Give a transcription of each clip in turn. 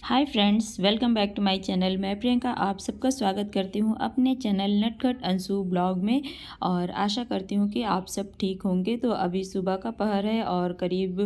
Hi friends, welcome back to my channel. मैं प्रियंका आप सबका स्वागत करती हूँ अपने चैनल नटखट अंशु ब्लॉग में। और आशा करती हूँ कि आप सब ठीक होंगे। तो अभी सुबह का पहर है और करीब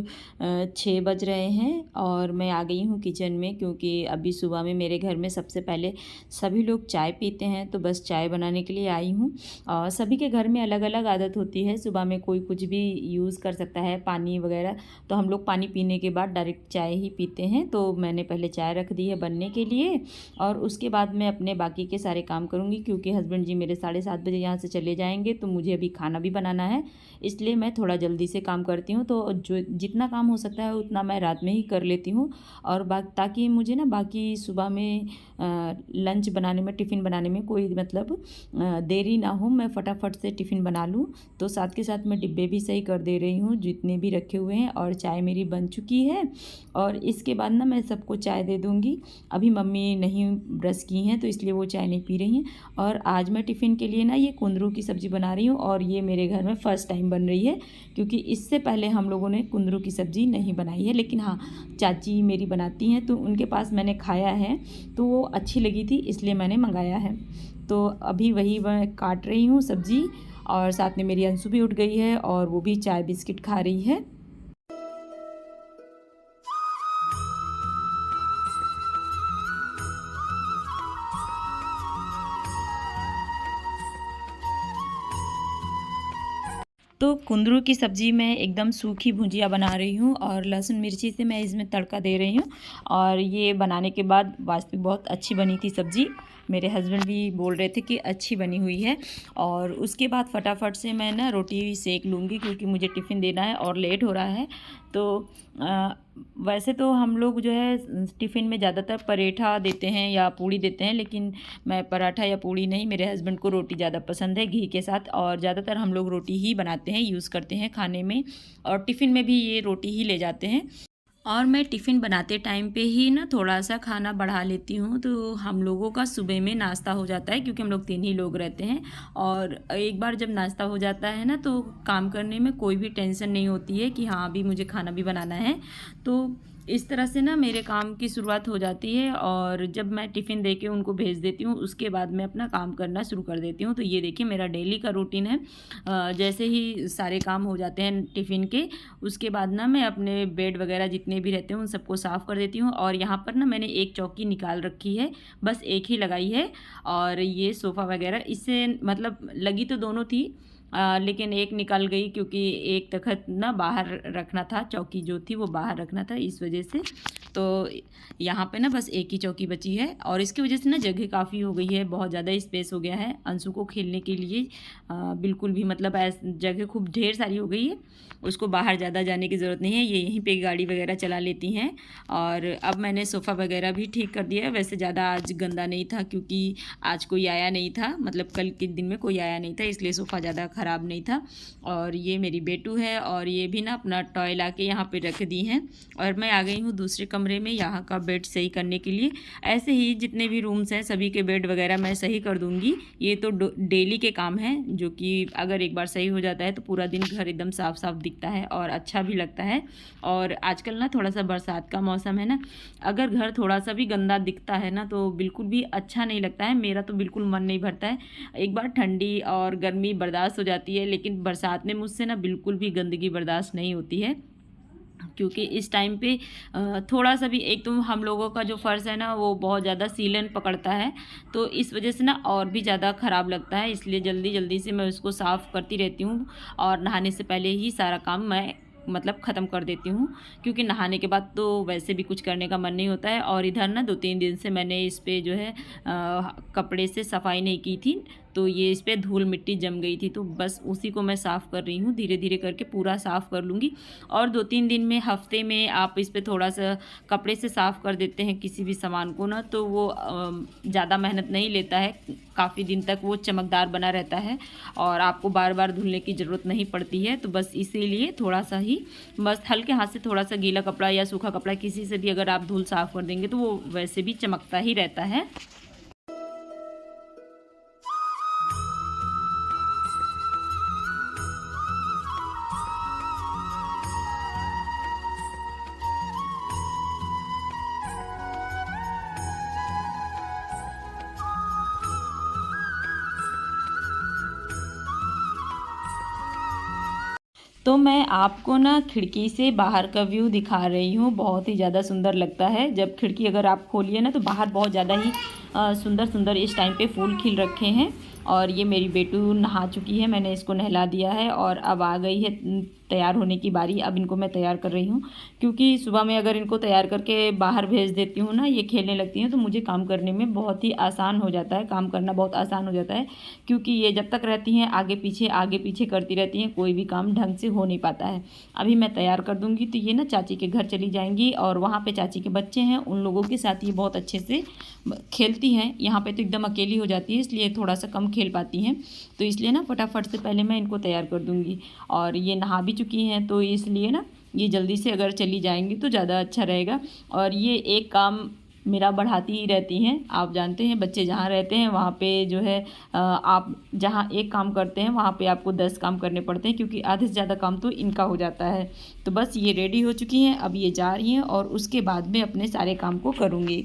6 बज रहे हैं और मैं आ गई हूँ किचन में, क्योंकि अभी सुबह में मेरे घर में सबसे पहले सभी लोग चाय पीते हैं, तो बस चाय बनाने के लिए आई हूँ। और सभी के घर में अलग अलग आदत होती है, सुबह में कोई कुछ भी यूज़ कर सकता है, पानी वगैरह। तो हम लोग पानी पीने के बाद डायरेक्ट चाय ही पीते हैं। तो मैंने पहले चाय रख दी है बनने के लिए और उसके बाद मैं अपने बाकी के सारे काम करूँगी, क्योंकि हस्बैंड जी मेरे 7:30 बजे यहाँ से चले जाएंगे, तो मुझे अभी खाना भी बनाना है, इसलिए मैं थोड़ा जल्दी से काम करती हूँ। तो जो जितना काम हो सकता है उतना मैं रात में ही कर लेती हूँ। और ताकि मुझे ना बाकी सुबह में लंच बनाने में, टिफ़िन बनाने में कोई मतलब देरी ना हो, मैं फटाफट से टिफ़िन बना लूँ। तो साथ के साथ मैं डिब्बे भी सही कर दे रही हूँ जितने भी रखे हुए हैं, और चाय मेरी बन चुकी है। और इसके बाद ना मैं सबको चाय दे दूँगी। अभी मम्मी नहीं ब्रश की हैं, तो इसलिए वो चाय नहीं पी रही हैं। और आज मैं टिफ़िन के लिए ना ये कुंदरू की सब्ज़ी बना रही हूँ, और ये मेरे घर में फ़र्स्ट टाइम बन रही है, क्योंकि इससे पहले हम लोगों ने कुंदरू की सब्ज़ी नहीं बनाई है। लेकिन हाँ, चाची मेरी बनाती हैं, तो उनके पास मैंने खाया है, तो वो अच्छी लगी थी, इसलिए मैंने मंगाया है। तो अभी वही मैं काट रही हूँ सब्ज़ी, और साथ में मेरी अंशु भी उठ गई है और वो भी चाय बिस्किट खा रही है। तो कुंदरू की सब्ज़ी में एकदम सूखी भुजिया बना रही हूँ, और लहसुन मिर्ची से मैं इसमें तड़का दे रही हूँ। और ये बनाने के बाद वास्तविक बहुत अच्छी बनी थी सब्ज़ी। मेरे हस्बैंड भी बोल रहे थे कि अच्छी बनी हुई है। और उसके बाद फटाफट से मैं ना रोटी सेक लूँगी, क्योंकि मुझे टिफ़िन देना है और लेट हो रहा है। तो वैसे तो हम लोग जो है टिफ़िन में ज़्यादातर पराठा देते हैं या पूड़ी देते हैं, लेकिन मैं पराठा या पूड़ी नहीं, मेरे हस्बैंड को रोटी ज़्यादा पसंद है घी के साथ। और ज़्यादातर हम लोग रोटी ही बनाते हैं, यूज़ करते हैं खाने में, और टिफ़िन में भी ये रोटी ही ले जाते हैं। और मैं टिफ़िन बनाते टाइम पे ही ना थोड़ा सा खाना बढ़ा लेती हूँ, तो हम लोगों का सुबह में नाश्ता हो जाता है, क्योंकि हम लोग 3 ही लोग रहते हैं। और एक बार जब नाश्ता हो जाता है ना, तो काम करने में कोई भी टेंशन नहीं होती है कि हाँ अभी मुझे खाना भी बनाना है। तो इस तरह से ना मेरे काम की शुरुआत हो जाती है, और जब मैं टिफ़िन दे के उनको भेज देती हूँ, उसके बाद मैं अपना काम करना शुरू कर देती हूँ। तो ये देखिए मेरा डेली का रूटीन है। जैसे ही सारे काम हो जाते हैं टिफ़िन के, उसके बाद ना मैं अपने बेड वगैरह जितने भी रहते हैं उन सबको साफ़ कर देती हूँ। और यहाँ पर ना मैंने एक चौकी निकाल रखी है, बस एक ही लगाई है। और ये सोफ़ा वगैरह इससे मतलब लगी तो दोनों थी, लेकिन एक निकल गई, क्योंकि एक तख़्त ना बाहर रखना था, चौकी जो थी वो बाहर रखना था, इस वजह से। तो यहाँ पे ना बस एक ही चौकी बची है, और इसकी वजह से ना जगह काफ़ी हो गई है, बहुत ज़्यादा स्पेस हो गया है अंशु को खेलने के लिए। बिल्कुल भी मतलब जगह खूब ढेर सारी हो गई है, उसको बाहर ज़्यादा जाने की ज़रूरत नहीं है, ये यहीं पे गाड़ी वगैरह चला लेती हैं। और अब मैंने सोफ़ा वगैरह भी ठीक कर दिया है। वैसे ज़्यादा आज गंदा नहीं था, क्योंकि आज कोई आया नहीं था, मतलब कल के दिन में कोई आया नहीं था, इसलिए सोफ़ा ज़्यादा ख़राब नहीं था। और ये मेरी बेटू है, और ये भी ना अपना टॉय ला के यहाँ पे रख दी हैं। और मैं आ गई हूँ दूसरे कमरे में यहाँ का बेड सही करने के लिए। ऐसे ही जितने भी रूम्स हैं सभी के बेड वगैरह मैं सही कर दूँगी। ये तो डेली के काम हैं, जो कि अगर एक बार सही हो जाता है तो पूरा दिन घर एकदम साफ़ साफ़ दिखता है और अच्छा भी लगता है। और आजकल ना थोड़ा सा बरसात का मौसम है ना, अगर घर थोड़ा सा भी गंदा दिखता है ना, तो बिल्कुल भी अच्छा नहीं लगता है। मेरा तो बिल्कुल मन नहीं भरता है। एक बार ठंडी और गर्मी बर्दाश्त हो जाती है, लेकिन बरसात में मुझसे ना बिल्कुल भी गंदगी बर्दाश्त नहीं होती है, क्योंकि इस टाइम पे थोड़ा सा भी, एक तो हम लोगों का जो फ़र्श है ना वो बहुत ज़्यादा सीलन पकड़ता है, तो इस वजह से ना और भी ज़्यादा ख़राब लगता है। इसलिए जल्दी जल्दी से मैं उसको साफ़ करती रहती हूँ, और नहाने से पहले ही सारा काम मैं मतलब ख़त्म कर देती हूँ, क्योंकि नहाने के बाद तो वैसे भी कुछ करने का मन नहीं होता है। और इधर ना 2-3 दिन से मैंने इस पे जो है कपड़े से सफाई नहीं की थी, तो ये इस पे धूल मिट्टी जम गई थी, तो बस उसी को मैं साफ़ कर रही हूँ। धीरे धीरे करके पूरा साफ़ कर लूँगी। और 2-3 दिन में, हफ्ते में आप इस पे थोड़ा सा कपड़े से साफ़ कर देते हैं किसी भी सामान को ना, तो वो ज़्यादा मेहनत नहीं लेता है, काफ़ी दिन तक वो चमकदार बना रहता है, और आपको बार बार धुलने की ज़रूरत नहीं पड़ती है। तो बस इसीलिए थोड़ा सा ही, बस हल्के हाथ से थोड़ा सा गीला कपड़ा या सूखा कपड़ा किसी से भी अगर आप धूल साफ़ कर देंगे, तो वो वैसे भी चमकता ही रहता है। तो मैं आपको ना खिड़की से बाहर का व्यू दिखा रही हूँ। बहुत ही ज़्यादा सुंदर लगता है जब खिड़की अगर आप खोलिए ना, तो बाहर बहुत ज़्यादा ही सुंदर सुंदर इस टाइम पे फूल खिल रखे हैं। और ये मेरी बेटू नहा चुकी है, मैंने इसको नहला दिया है और अब आ गई है तैयार होने की बारी। अब इनको मैं तैयार कर रही हूँ, क्योंकि सुबह में अगर इनको तैयार करके बाहर भेज देती हूँ ना, ये खेलने लगती हैं, तो मुझे काम करने में बहुत ही आसान हो जाता है, काम करना बहुत आसान हो जाता है। क्योंकि ये जब तक रहती हैं आगे पीछे करती रहती हैं, कोई भी काम ढंग से हो नहीं पाता है। अभी मैं तैयार कर दूँगी तो ये ना चाची के घर चली जाएंगी और वहाँ पर चाची के बच्चे हैं, उन लोगों के साथ ये बहुत अच्छे से खेलती हैं। यहाँ पे तो एकदम अकेली हो जाती है, इसलिए थोड़ा सा कम खेल पाती हैं। तो इसलिए ना फटाफट से पहले मैं इनको तैयार कर दूँगी। और ये नहा भी चुकी हैं, तो इसलिए ना ये जल्दी से अगर चली जाएंगी तो ज़्यादा अच्छा रहेगा। और ये एक काम मेरा बढ़ाती ही रहती हैं। आप जानते हैं बच्चे जहाँ रहते हैं वहाँ पे जो है आप जहाँ एक काम करते हैं वहाँ पे आपको 10 काम करने पड़ते हैं, क्योंकि आधे से ज़्यादा काम तो इनका हो जाता है। तो बस ये रेडी हो चुकी हैं, अब ये जा रही हैं और उसके बाद में अपने सारे काम को करूँगी।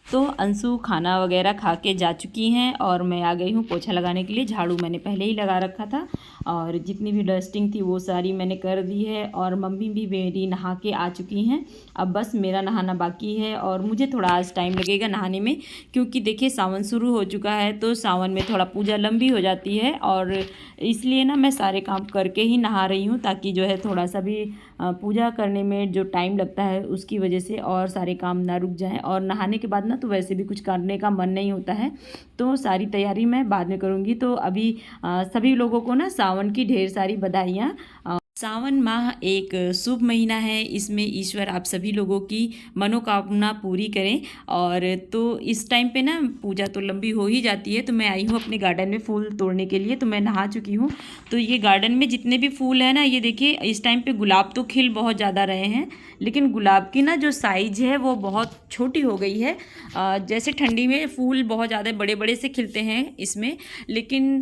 तो अंशु खाना वगैरह खा के जा चुकी हैं और मैं आ गई हूँ पोछा लगाने के लिए। झाड़ू मैंने पहले ही लगा रखा था और जितनी भी डस्टिंग थी वो सारी मैंने कर दी है। और मम्मी भी मेरी नहा के आ चुकी हैं, अब बस मेरा नहाना बाकी है। और मुझे थोड़ा आज टाइम लगेगा नहाने में, क्योंकि देखिए सावन शुरू हो चुका है, तो सावन में थोड़ा पूजा लंबी हो जाती है और इसलिए ना मैं सारे काम करके ही नहा रही हूँ, ताकि जो है थोड़ा सा भी पूजा करने में जो टाइम लगता है उसकी वजह से और सारे काम ना रुक जाएं। और नहाने के बाद ना तो वैसे भी कुछ करने का मन नहीं होता है, तो सारी तैयारी मैं बाद में करूँगी। तो अभी सभी लोगों को ना सावन की ढेर सारी बधाइयाँ। सावन माह एक शुभ महीना है, इसमें ईश्वर आप सभी लोगों की मनोकामना पूरी करें। और तो इस टाइम पे ना पूजा तो लंबी हो ही जाती है, तो मैं आई हूँ अपने गार्डन में फूल तोड़ने के लिए। तो मैं नहा चुकी हूँ, तो ये गार्डन में जितने भी फूल हैं ना, ये देखिए इस टाइम पे गुलाब तो खिल बहुत ज़्यादा रहे हैं, लेकिन गुलाब की ना जो साइज़ है वो बहुत छोटी हो गई है। जैसे ठंडी में फूल बहुत ज़्यादा बड़े बड़े से खिलते हैं इसमें, लेकिन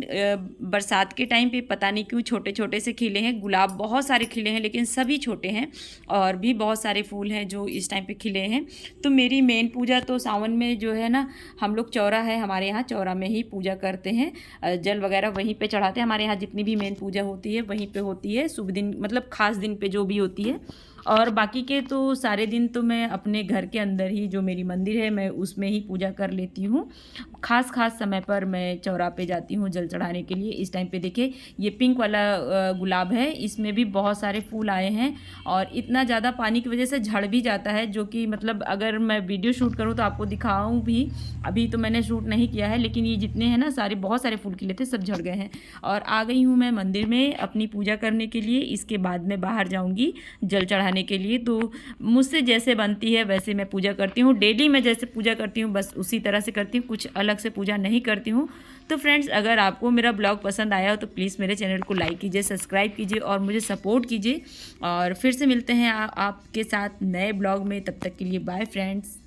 बरसात के टाइम पे पता नहीं क्यों छोटे छोटे से खिले हैं। गुलाब बहुत सारे खिले हैं लेकिन सभी छोटे हैं, और भी बहुत सारे फूल हैं जो इस टाइम पे खिले हैं। तो मेरी मेन पूजा तो सावन में जो है ना, हम लोग चौरा है हमारे यहाँ, चौरा में ही पूजा करते हैं, जल वगैरह वहीं पे चढ़ाते हैं। हमारे यहाँ जितनी भी मेन पूजा होती है वहीं पे होती है, शुभ दिन मतलब खास दिन पे जो भी होती है। और बाकी के तो सारे दिन तो मैं अपने घर के अंदर ही जो मेरी मंदिर है मैं उसमें ही पूजा कर लेती हूँ। खास समय पर मैं चौरा पे जाती हूँ जल चढ़ाने के लिए। इस टाइम पे देखिए ये पिंक वाला गुलाब है, इसमें भी बहुत सारे फूल आए हैं और इतना ज़्यादा पानी की वजह से झड़ भी जाता है, जो कि मतलब अगर मैं वीडियो शूट करूँ तो आपको दिखाऊँ भी। अभी तो मैंने शूट नहीं किया है, लेकिन ये जितने हैं ना सारे बहुत सारे फूल खिले थे, सब झड़ गए हैं। और आ गई हूँ मैं मंदिर में अपनी पूजा करने के लिए। इसके बाद मैं बाहर जाऊँगी जल चढ़ाने के लिए। तो मुझसे जैसे बनती है वैसे मैं पूजा करती हूँ। डेली मैं जैसे पूजा करती हूँ बस उसी तरह से करती हूँ, कुछ अलग से पूजा नहीं करती हूँ। तो फ्रेंड्स, अगर आपको मेरा ब्लॉग पसंद आया हो तो प्लीज़ मेरे चैनल को लाइक कीजिए, सब्सक्राइब कीजिए और मुझे सपोर्ट कीजिए। और फिर से मिलते हैं आपके साथ नए ब्लॉग में, तब तक के लिए बाय फ्रेंड्स।